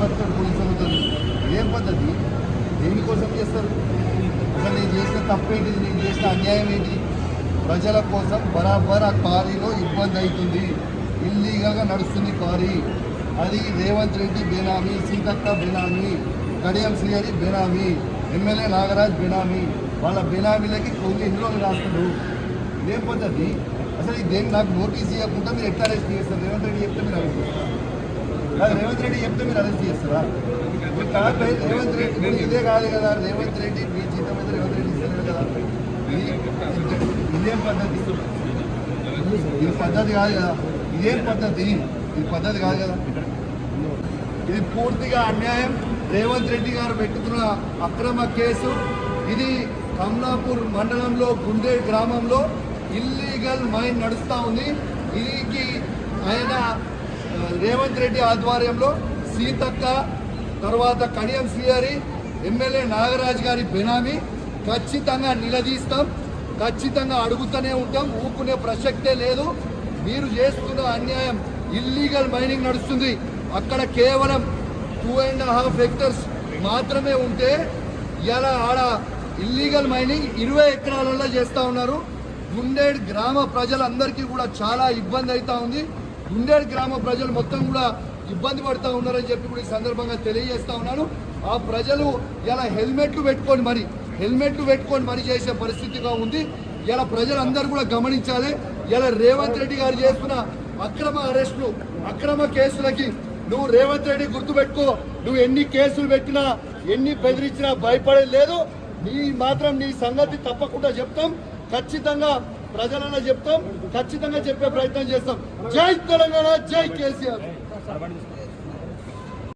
బతుకుతాడు పోలీసు అవుతుంది. ఇదేం పద్ధతి? దేనికోసం చేస్తారు? అసలు నేను చేసిన తప్పేంటిది? నేను చేసిన అన్యాయం ఏంటి? ప్రజల కోసం బరాబర్ ఆ క్వారీలో ఇబ్బంది అవుతుంది. ఇల్లీగల్గా నడుస్తుంది క్వారీ. అది రేవంత్ రెడ్డి బేనామీ, సీతక్క బేనామీ, కడియం శ్రీహరి బేనామీ, ఎమ్మెల్యే నాగరాజ్ బేనామీ. వాళ్ళ బేనామీలకి కొన్ని ఇందులో రాస్తాడు. ఇదేం పద్ధతి? అసలు ఇదేం నాకు నోటీస్ ఇవ్వకుండా మీరు ఎట్లా అరెస్ట్ చేస్తారు? రేవంత్ రెడ్డి చెప్తే మీరు అరెస్ట్ చేస్తారు. రేవంత్ రెడ్డి చెప్తే మీరు అరెస్ట్ చేస్తారా? రేవంత్ రెడ్డి ఇదే కాదు కదా. రేవంత్ రెడ్డి మీ జీతం మీద రేవంత్ రెడ్డి ఇస్తారు కదా. ఇదేం పద్ధతి? ఇది పద్ధతి కాదు కదా. ఇదేం పద్ధతి? ఇది పద్ధతి కాదు కదా. ఇది పూర్తిగా అన్యాయం. రేవంత్ రెడ్డి గారు పెట్టుకున్న అక్రమ కేసు ఇది. కమలాపూర్ మండలంలో గుండేడ్ గ్రామంలో ఇల్లీగల్ మైన్ నడుస్తూ ఉంది. దీనికి ఆయన రేవంత్ రెడ్డి ఆధ్వర్యంలో సీతక్క, తర్వాత కడియం శ్రీహరి, ఎమ్మెల్యే నాగరాజ్ గారి బెనామీ. ఖచ్చితంగా నిలదీస్తాం, ఖచ్చితంగా అడుగుతూనే ఉంటాం. ఊరుకునే ప్రసక్తే లేదు. మీరు చేస్తున్న అన్యాయం. ఇల్లీగల్ మైనింగ్ నడుస్తుంది అక్కడ. కేవలం 2.5 హెక్టర్స్ మాత్రమే ఉంటే ఇలా ఆడ ఇల్లీగల్ మైనింగ్ 20 ఎకరాలలో చేస్తూ ఉన్నారు. గుండేడ్ గ్రామ ప్రజలందరికీ కూడా చాలా ఇబ్బంది అవుతా ఉంది. గుండేడ్ గ్రామ ప్రజలు మొత్తం కూడా ఇబ్బంది పడుతూ ఉన్నారని చెప్పి కూడా ఈ సందర్భంగా తెలియజేస్తా ఉన్నాను. ఆ ప్రజలు ఇలా హెల్మెట్లు పెట్టుకొని మరి చేసే పరిస్థితిగా ఉంది. ఇలా ప్రజలందరూ కూడా గమనించాలి. ఇలా రేవంత్ రెడ్డి గారు చేస్తున్న అక్రమ అరెస్టులు, అక్రమ కేసులకి నువ్వు రేవంత్ రెడ్డి గుర్తుపెట్టుకో. నువ్వు ఎన్ని కేసులు పెట్టినా, ఎన్ని బెదిరించినా భయపడేది లేదు. నీ సంగతి తప్పకుండా చెప్తాం. ఖచ్చితంగా ప్రజలలో చెప్తాం. ఖచ్చితంగా చెప్పే ప్రయత్నం చేస్తాం. జై తెలంగాణ, జై కేసీఆర్.